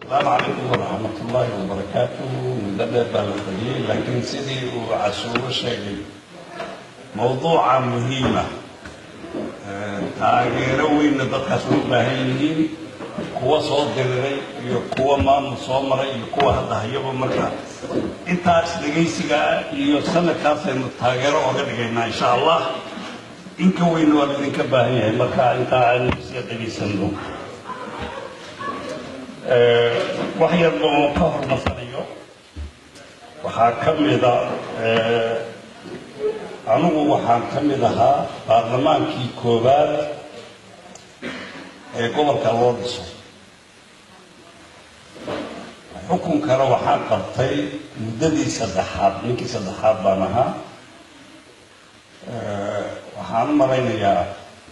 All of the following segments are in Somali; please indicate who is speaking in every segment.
Speaker 1: السلام عليكم ورحمة الله وبركاته. مدبر بالقليل لكن سيدي وعسول شيء موضوع مهمة تاجروين ضد باهيين قوة صوت دري قوة ما مصامرة قوة هذا هي بمركز أنت أصدقائي يوصلنا كاسين تاجروا وقدرنا إن شاء الله إنك وين والدك باهي مركز أنت عن سيدي سندوق waxyar oo ka hormasanayo waxaa ka mid anigu waxaan ka mid ahaa baarlamaankii koowaad ee gobolka loo dhiso xukunkana waxaan qabtay muddadii saddexaad ninkii saddexaad baan ahaa waxaan u malaynayaa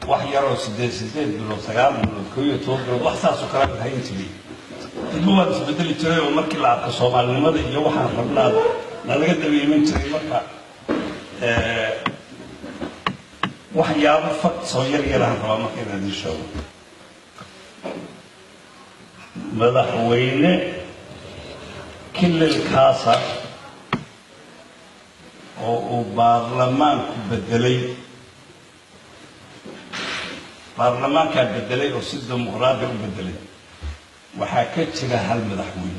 Speaker 1: wax yaroo sideed bilood 9 bilood 12 bilood wax saas oo kale hayn jiray إنه هذا بدل الجري ومركي لعب الصومال الماضي يوحنا قبلنا نلقى دبي من جري مركا واحد يعرف فقط صغير يراها طبعا ما كان هذا الشغل مدحوينه كل الكاسة وبرلمان بدلي برلمان كان بدلي وسيد ديمقراطي وبدلي وحكيت لها هالمدحوين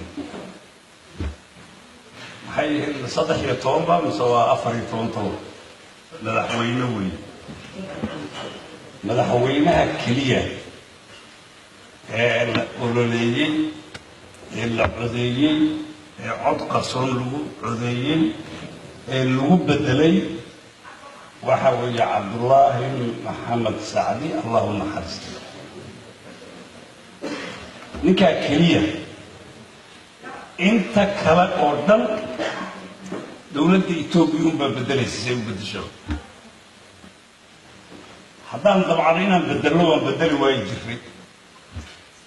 Speaker 1: هاي صدق يا تومبا مسوا أفري تونتو مدحوين وين مدحوينها كلية الأوليين العذيين عطق صنلو عذيين اللي بدلي وحوي عبد الله محمد سعدي اللهم حرسته ninka kaliya inta kala oo dhan dawladda Itoobiya ba bedelaysa u bedesho haddaan dabcan inaan bedelo waan bedeli way jiray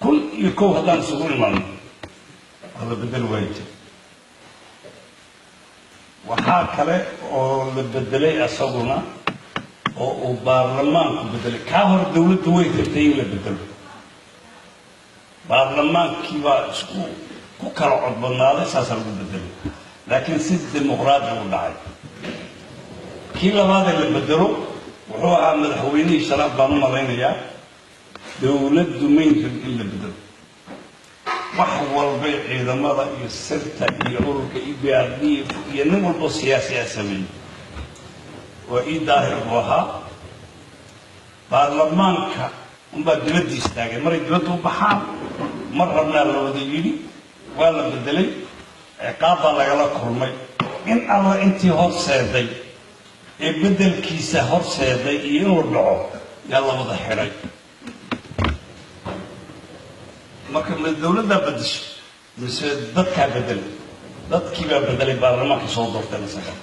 Speaker 1: kun iyo koow haddaan isugu imaan wala bedel way jiray waxaa kale oo la bedelay asaguna oo uu baarlamaanku bedelay ka hor dawladdu way rabtay in la bedelo برلمان كيوا اسكو كوكال عضبنا اساسا بدل لكن سيد ديمقراطي ودعي كيلا هذا اللي بدلوا وهو مدحويني شرف بانو مرينيا دولة دومين اللي بدل وحول بيع اذا مضى يسرت يعورك يبيعدي ينمو السياسي اسمين واي ظاهر بوها برلمان كا unbaa dibadda istaagay maray dibadda u baxaan mar rabnaa la wada yidhi waa la bedelay ciqaab baa lagala kulmay in alla intii horseeday ee bedelkiisa horseeday iyo inuu dhaco yaa la wada xiray marka dawladda bedeshay mise dadkaa bedelay dadkii baa bedelay baarlamaanka soo doortay isaga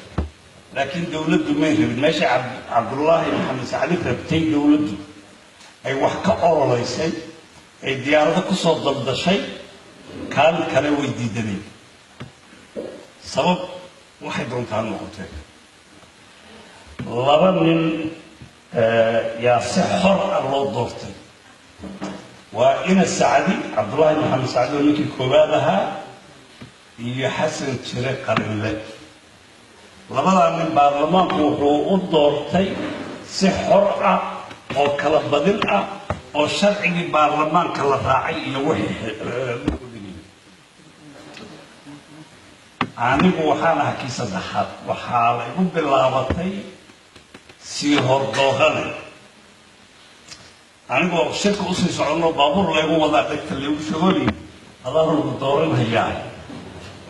Speaker 1: laakiin dawladdu may rabin meesha cabdullaahi maxamed sacdi rabtay dawladdu ay wax ka oroleysay ay diyaarada ku soo daldashay kaan kale way diidanay sabab waxay doontaan noqotay laba nin yaa si xor ah loo doortay waa ina sacdi cabdullaahi maxamed sacdi oo ninkii koowaad ahaa iyo xasan jire qarinle labadaa nin baarlamaanku wuxuu u doortay si xor ah oo kala badin ah oo sharcigii baarlamaanka la raacay iyo wixii anigu waxaan ahaa kii saddexaad waxaa la igu bilaabatay sii hordooqane anigoo shirka usii soconno baabuur laygu wadaa dhegta laygu shogoli adaan lagu dooranhayaa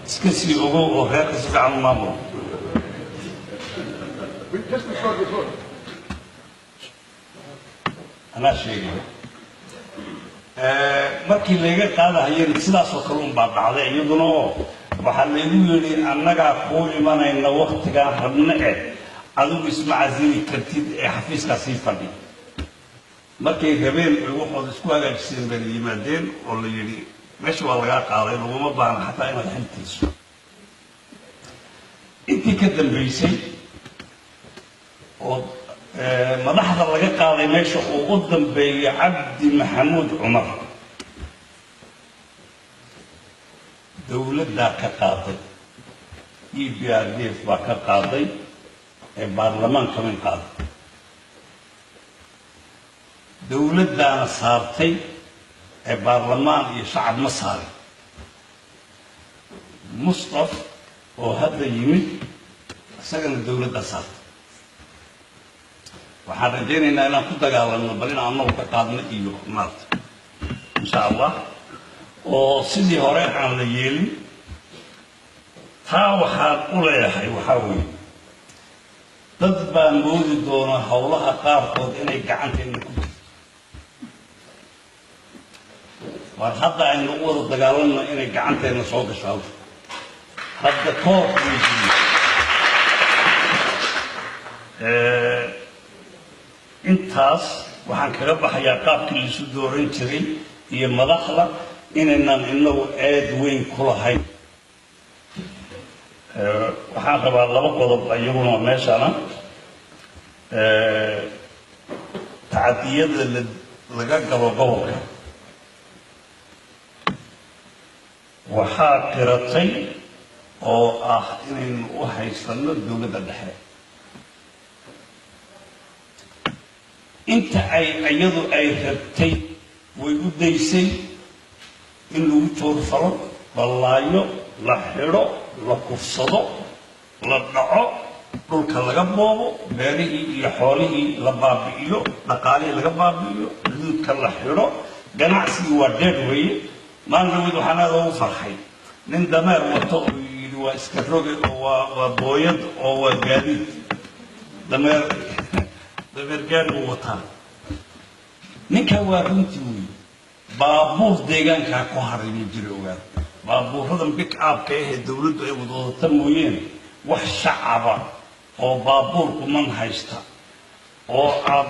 Speaker 1: iska sii ogow oo reerka si fiican u maamulo أنا شيء markii laga qaadahayeen sidaas oo kale baa dhacday iyaduna waxa la yiri annaga ku imanayna waqtiga rabna adigu ismaazili kartid ee xafiiska sii fadhi markay habeen wuxuu isku hagaajiseen bal yimaadeen oo la yiri meesha waa laga qaaday laguma baahna xataa inaad xiltiiso intii ka dambeysay oo madaxda laga qaaday meesha uu u dambeeyay Cabdi Maxamuud Cumar dowladda ka qaaday EPRDF baa ka qaaday ee baarlamaanka min qaaday dowladdaana saartay ee baarlamaan iyo shacab ma saarin Mustaf oo hadda yimid isagana dowladda saartay waxaan rajaynaynaa inaan ku dagaalanno bal in annagu ka qaadno iyo maarta insha allah oo sidii hore aan la yeelin taa waxaan u leeyahay waxaa weeye dad baa moodi doona howlaha qaarkood inay gacanteena ku jirto war hadda aynu u wada dagaalanno inay gacanteena soo gasho hadda koor intaas waxaan kaga baxayaa qaabkii liisu dooran jiray iyo madaxda inaynan inagu aad weyn ku lahayn waxaan rabaa laba qodob iyaguna meeshana tacadiyada laga galo gobolka waxaa qiratay oo ah inaynu u haysano dowladda dhexe inta iyadu ay rabtay way u daysay in lagu toorfalo ballaayo la xidho la kufsado la dhaco dhulka laga boobo beerihii iyo xoolihii la baabi'iyo dhaqaalihii laga baabi'iyo xuduudka la xidho ganacsigii waa dheer weeye maalin dhaweyd waxaan aad ugu farxay nin dameer wato oo yidhi waa iska roge oo waa booyad oo waa gaadiid dameer gaari uu wataa ninkaa waa runtii weeye baabuur deegaankaa ku harayma jira ogaada baabuuradan big upka ahee dowladdu ay wadwadata mooyeene wax shacaba oo baabuurku man haysta oo aad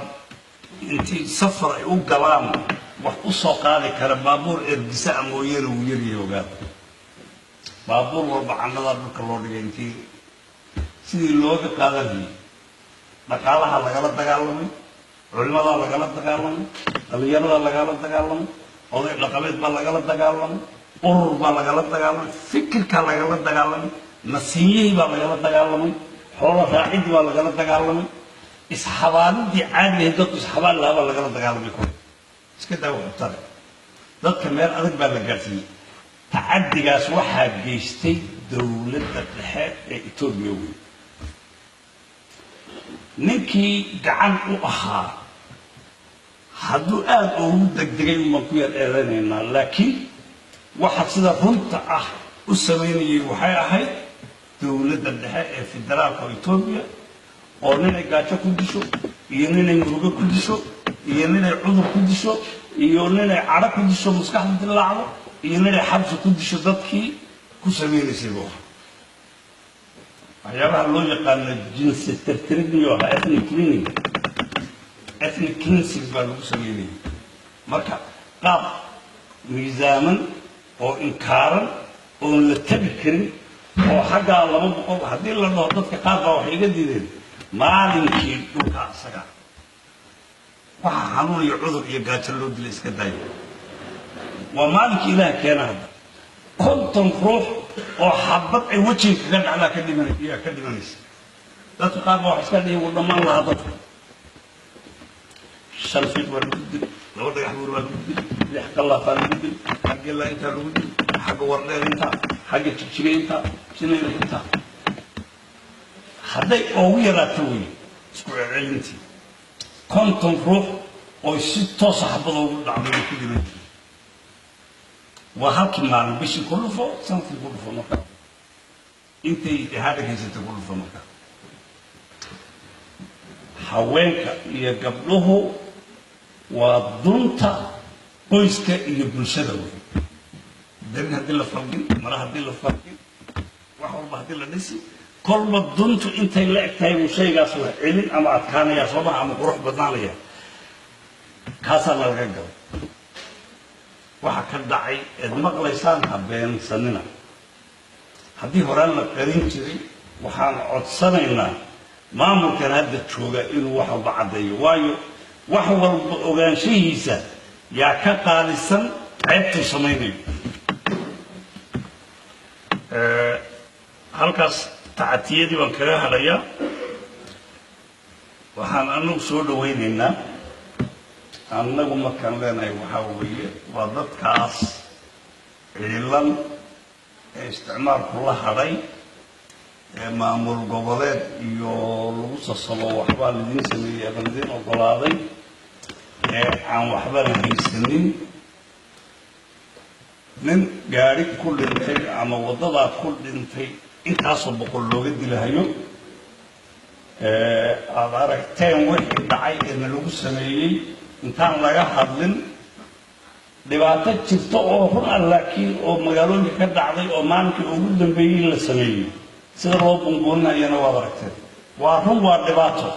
Speaker 1: intii safar ay u galaan wax u soo qaadi kara baabuur ergisa mooyeene uu yaryahay ogaada baabuur walba candhadaa dhulka loo dhigay intii sidii looga qaadanayay dhaqaalaha lagala dagaalamay culimadaa lagala dagaalamay dhalinyaradaa lagala dagaalamay oday dhaqameed baa lagala dagaalamay urur baa lagala dagaalamay fikirkaa lagala dagaalamay nasiiyihii baa lagala dagaalamay xoolo raacidii baa lagala dagaalamay isxabaalidii caadigahay dadku isxabaal lahaa baa lagala dagaalamay kore iska daa waxutare dadka meel adag baa la gaarsiiyey tacadigaas waxaa geystay dowladda dhexe ee Itoobiya wey ninkii gacan u ahaa hadduu aad ugu degdegay uma ku yar eedanaynaa laakiin waxa sida runta ah u sameynayay waxay ahayd dowladda dhexe ee federaalka Itoobiya oo ninay gaajo ku disho iyo ninay murugo ku disho iyo ninay cudur ku disho iyo ninay cadho ku disho maskaxda dilaacdo iyo ninay xabsi ku disho dadkii ku sameynaysay buu waxyaabaha loo yaqaano jinsi tirtirid iyo ethnic cleansing baa lagu sameynayay marka qaab miisaaman oo inkaaran oon la tabi karin oo xaggaa 200 haddii la dhaho dadka qaar baa waxay iga diideen maalinkii dhulka asaga waxa xanuun iyo cudur iyo gaajo loo dilay iska daayo waa maalinkii ilaah keena hadda konton ruux oo xabad ay wajiga kaga dhacdaa ka dhimanaysa dadka qaar baa wax iska dhihi wuu dhammaan lahaa dadka shan fiid waa lagu dil laba dhagax buur waa lagu dil lix qallaafaa lagu dil xagga ilaa intaa lagu dil xagga wardheer intaa xagga jigjiga intaa jinayna intaa hadday ugu yaraato wey isku celcelintii konton ruux oo si toos ah xabad ugu dhacday ku dhiman waa halkii maalin bishii ku dhufo sanadkii ku dhufo marka intay hadda haysatay ku dhufo marka haweenka iyo gabdhuhu waa dunta qoyska iyo bulshada wey darin haddii la falgin mara haddii la falgin wax walba haddii la dhisi kolba duntu intay la eg tahay uu shaygaas wax celin ama adkaanaya soo maha ama qurux badnaanaya kaasaa laga galo waxa ka dhacay eed maqlaysaan habeensanina haddii horaan la qarin jiray waxaan codsanaynaa maamulkan hadda jooga inuu wax walba caddeeyo waayo wax walba ogaanshihiisa yaa ka qaalisan ceebtuu samaynayo halkaas tacatiyadii baan kaga hadhayaa waxaan anagu soo dhawaynaynaa annagu markaan leenahay waxaa weeye waa dadkaas ciilan ee isticmaalku la hadhay ee maamul goboleed iyo lagu sasabo waxbaa laydin sameeyey ama laydin ogolaaday ee aan waxba la haysanin nin gaari ku dhintay ama waddadaa ku dhintay intaasoo boqol looga dilahayo aad aragteen wixii dhacay ee nalagu sameeyey intaan laga hadlin dhibaato jirta oo run ah laakiin oo magaalooyinka ka dhacday oo maalinkii ugu dambeeyey la sameeyey sida loo bunbuuninayana waad aragteen waa run waa dhibaato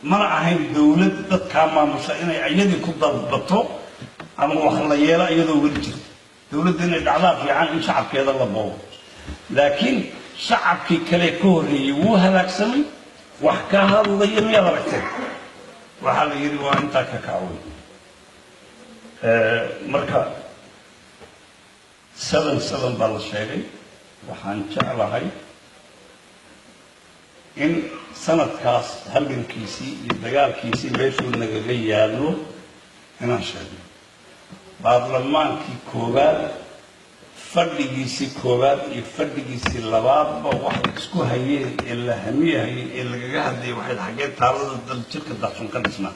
Speaker 1: mana ahayn dawlad dadkaa maamusha inay iyadii ku dalbato ama wax la yeelo iyadoo weli jirta dawladda inay dhacdaa fiican in shacabkeeda la boobo laakiin shacabkii kale ka horreeyey wuu halaagsamay wax ka hadlaya miyaad aragteen waxaa la yidhi waa intaa ka kacway marka 7-7 baa la sheegay waxaan jeclahay in sanadkaas halgankiisii iyo dagaalkiisii meeshuu nagaga yaallo inaan sheegno baarlamaankii koowaad fadhigiisii koowaad iyo fadhigiisii labaadba waxay isku hayeen ee la hamiyahayay ee lagaga hadlayay waxay xaggee taalada dal jirka daacsun ka dhisnaa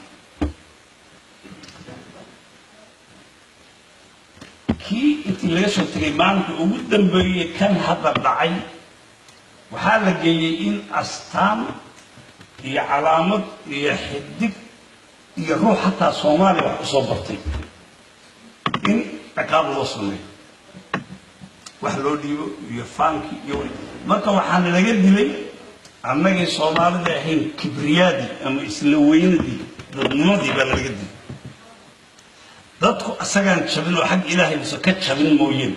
Speaker 1: kii intii laga soo tegay maalinka ugu dambeeyey kan hadda dhacay waxaa la geeyey in astaan iyo calaamad iyo xidig iyo ruux xataa soomaaliya wax kusoo bartay in ciqaab loo sameeyo wax loo dhiibo iyo faanki iyo marka waxaana laga dilay annagii soomaalida ahayn kibriyaadii ama isla weynadii dadnimadii baa laga dilay dadku asagaan jabin oo xag ilaahay mise ka jabin mooyeen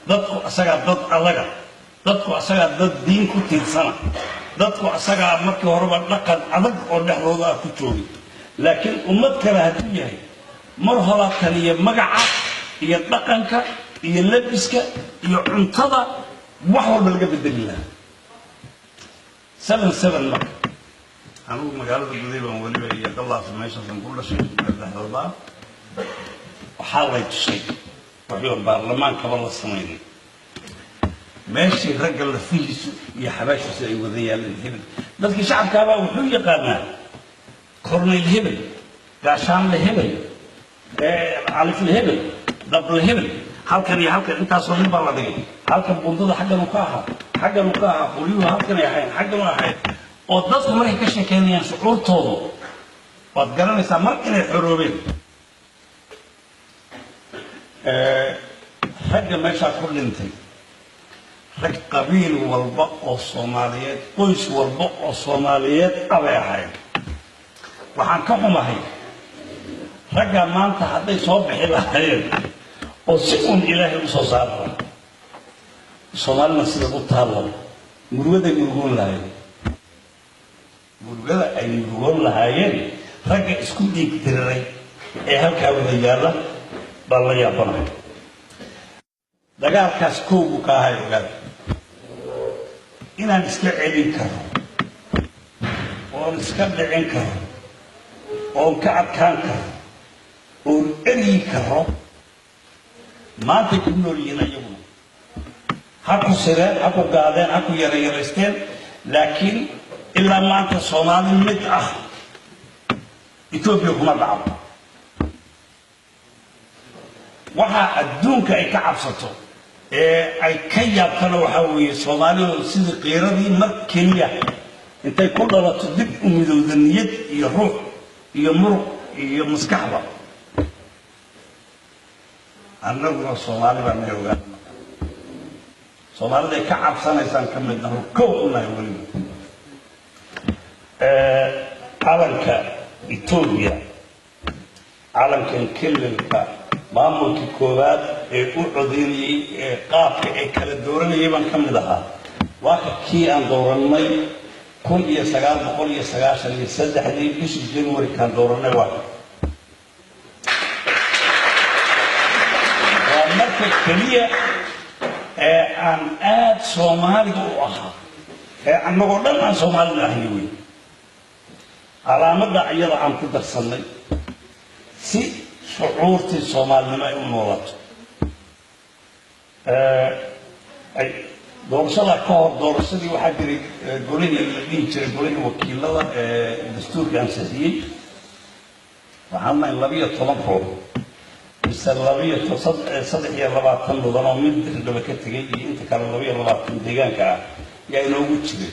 Speaker 1: dadku asagaa dad adaga dadku asagaa dad diin ku tiirsana dadku asagaa markii horeba dhaqan adag oo dhexdooda ah ku joogay laakiin ummad kale hadduu yahay mar horaa taliya magaca iyo dhaqanka iyo labiska iyo cuntada wax walba laga bedeli lahaa 7-7 marka anigu magaalada guday baan weliba iyo dallaas meeshaasan ku dhashay dhexdooda waxaa lay tusay waxuu baarlamaankaba la sameeyay meeshii ragga la fiiso iyo xabaashiisa ay wada yaaleen hebel dadkii shacabkaaba wuxuu yaqaanaa korneyl hebel gaashaanle hebel alifle hebel dable hebel halkan iyo halkan intaasoo nin baa la dhigay halkan bundada xagganu ka ahaa qulyuhu halkanay ahayn xagganu ahayd oo dadku markay ka sheekeynayaan shucuurtoodu waad garanaysaa mar inay xoroobeen ragga meeshaa ku dhintay rag qabiil walba oo soomaaliyeed qoys walba oo soomaaliyeed abay ahayd waxaan ka xumahay ragga maanta hadday soo bixi lahaayeen oo si uun ilaahay u soo saara soomaalina sida u taalo murugaday murugoon lahaayeen murugada ay murugoon lahaayeen ragga isku dhiig tiriray ee halkaa wada yaalla baa la yaabanahay dagaalkaas koogu ka ahay ogaada inaan iska celin karo oon iska dhicin karo oon ka adkaan karo oon eryi karo maantay ku nool yihiin ayaguna ha ku sireen ha ku gaadeen ha ku yarayaraysteen laakiin ilaa maanta soomaali mid ah etoobiya kuma dhacdo waxaa adduunka ay ka cabsato ee ay ka yaabtana waxaa weeye soomaalidu sidii qiiradii mar keliya intay ku dhalato dib u midowda niyad iyo ruux iyo muruq iyo maskaxba annaguna soomaali baa naga ogaan soomaalida ay ka cabsanaysaan ka mid naho kow unahay weliba calanka etoobiya calankan kelilka maamulkii koowaad ee u codeynayay ee qaabka ay kala dooranayay baan ka mid ahaa waa ka kii aan doorannay 1993 bishii January kaan doorannay waa marka keliya aan aad Soomaaliga u ahaa annagoo dhan aan Soomaali ahayn wey calaamada iyada aan ku darsanay si shucuurtii Soomaalinimo ay u noolaato ay doorashada ka hor doorashadii waxaa jiray golihii la dhihi jiray golihii wakiilada dastuurka ansixiyey waxaan nahay 12 koob بس اللبية صدق يا ربع طن وضنا مد لما كنت جاي أنت كان اللبية ربع طن ديجان كا يعني نوجد شيء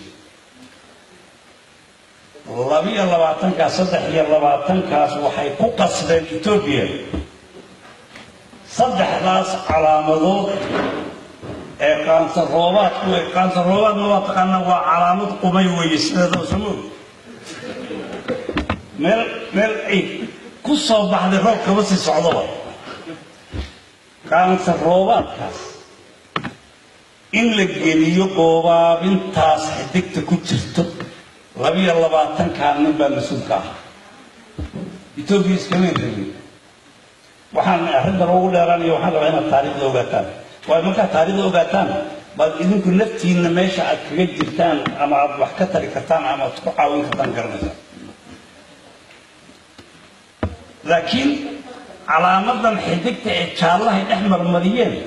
Speaker 1: اللبية ربع طن كصدق يا ربع طن كاس وحيكون قصد إثيوبيا صدق راس على مضوع كانسر روبات ما تقنا وعلامة قمي ويسند وسمو مر إيه قصة بعد الروك بس الصعوبة كانسر روبات كاس إن لجينيو قوة بنتاس حدك تكتشتو ربي الله بعتن كان نبى مسوكا إثيوبيا كمان تبي وحنا أحد الرجل راني وحنا بين التاريخ لوجاتان ومكان تاريخ لوجاتان بعد إذا كنا نفتين ماشي أكيد جتان أما بحكة تركتان أما تقاوين كتان كرنزا لكن على مدى حدك إن الله الأحمر مريم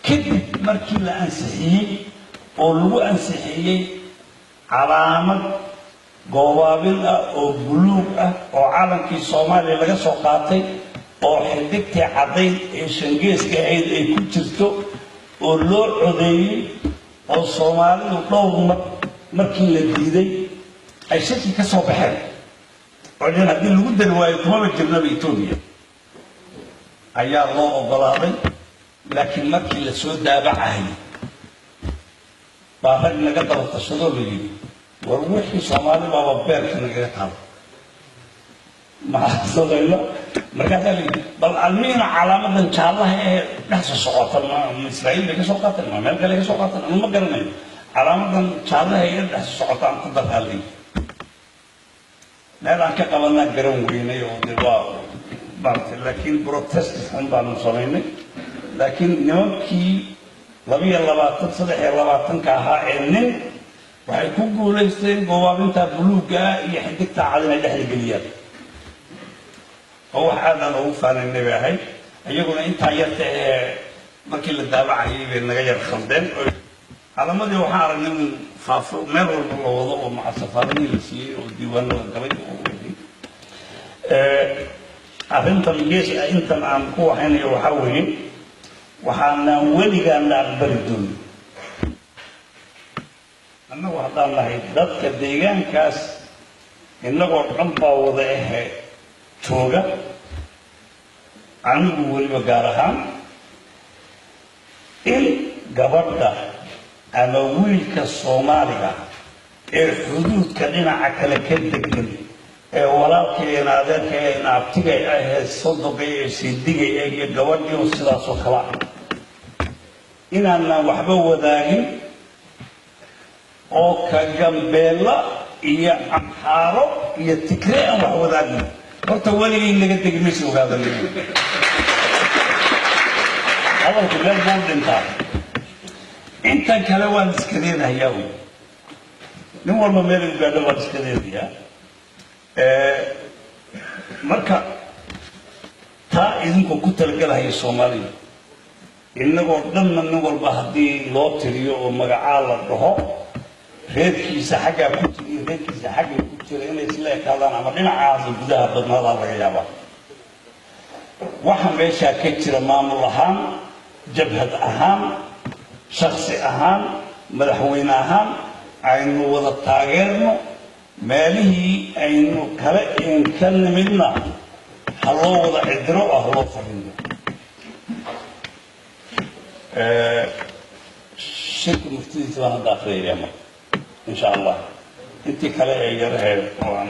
Speaker 1: كذب مركي لأنسحيه ولو أنسحيه علامة قوابل أو بلوغ أو عالم كي الصومالي لغا سوقاتي أو حدك عدين شنجيس كعيد أي كتشتو ولو عدي أو الصومالي وطلو مركي لديدي أي شكل كسو بحر وعلينا هذه الودة الواية كما بجبنا بإثيوبيا أيها الله أبراضي لكن مركي لسود دابعه بافر نقدر التصدر لي وروحي صومالي بابا بيرك نقدر ما صدق له مركز لي بل علمينا علامة إن شاء الله نحس سقطنا من إسرائيل لك سقطنا ما ملك لك سقطنا ما قلنا علامة إن شاء الله هي نحس سقطنا قدر هذه لا لكن قبلنا جرون ويني ودواء بعد لكن بروتست عندنا صليني لكن نمكي ربي الله بعتن صدق الله بعتن كها إنن وحيكون قوليستين قوابين تبلوغا يحدك تعالنا لحد الجليات هو هذا لو فعل النبي هاي يقول أنت عيرت مكيل الدابع يبي نغير خلدين على مدى وحار إنهم فافو مرة بالوضوء مع السفارين اللي وديوان القبيل أنت الجيش أنت عم قوة هنا يحاولين وحنا ولي أن أقبلتون أنا واحد الله يدك الديجان كاس إنه قرن باوضعه توجا عنو ولي بقارهان إن قبضة أنا ولي كالصومالية الحدود كلنا عكلا كدقن ولكن هذا كان أبتغي الصدق سيدي جوادي والسلاس وخلاء إن أنا وحبه وذاهي أو كجنبلا هي أمحاره هي تكريم وحبه ذاهي قلت ولي إنك تجمس وهذا اللي أول كلام بقول أنت كلام سكرين هياوي نمر ما ميري قاعد سكرين يا marka taa idinku ku talagalahay Soomaaliya inagoo dhan nin walba hadii loo tiriyo oo magaca la dhaho reerkiisa xagga ku jira reerkiisa xagga ku jira inay isla ekaadaan ama dhinacaas gudaha badnaada laga yaabo waxa meesha ka jira maamul ahaan jabhad ahaan shakhsi ahaan madaxweyne ahaan aynu wada taageerno مالي أنه كلا كان منا هلو وضع الدروء هلو فرنده شركة مفتيدة تبانا داخلية يا مر إن شاء الله أنت كلا يجرها طبعا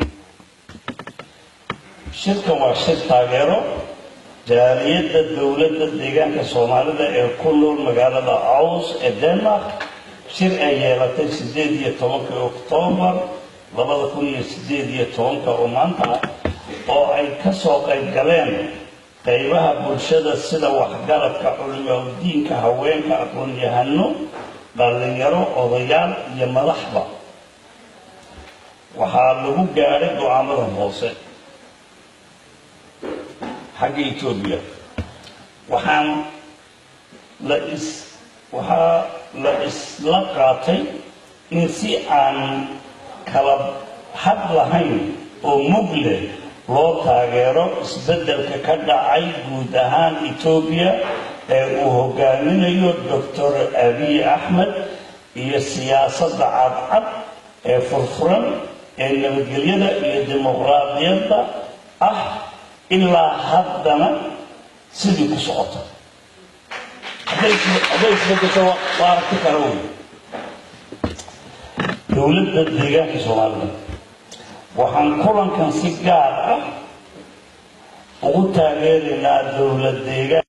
Speaker 1: شركة وشركة غيره جالية الدولة الديجان كصومالية كل المجال عاوز الدنمارك شركة يلاتي سديدية 8 أكتوبر labada kun iyo 18 oo maanta oo ay ka soo qayb galeen qaybaha bulshada sida waxgaradka culimada diinka haweenka aqoon-yahano dhalinyaro odayaal iyo madaxba waxaa lagu gaaray go'aamada hoose xagga Itoobiya waxaa la isla qaatay in si aan kala had lahayn oo mug leh loo taageero isbeddelka ka dhacay guud ahaan Itoobiya ee uu hogaaminayo Dr. Abiy Ahmed iyo siyaasadda cadcad ee furfuran ee nabadgelyada iyo dimuqraadiyadda ah ilaa haddana sidii ku socota hadday isbedesho waa aragti kale wey dowladda deegaanka Soomaalida waxaan kulankan si gaar ah ugu taageeraynaa dowlad deegaan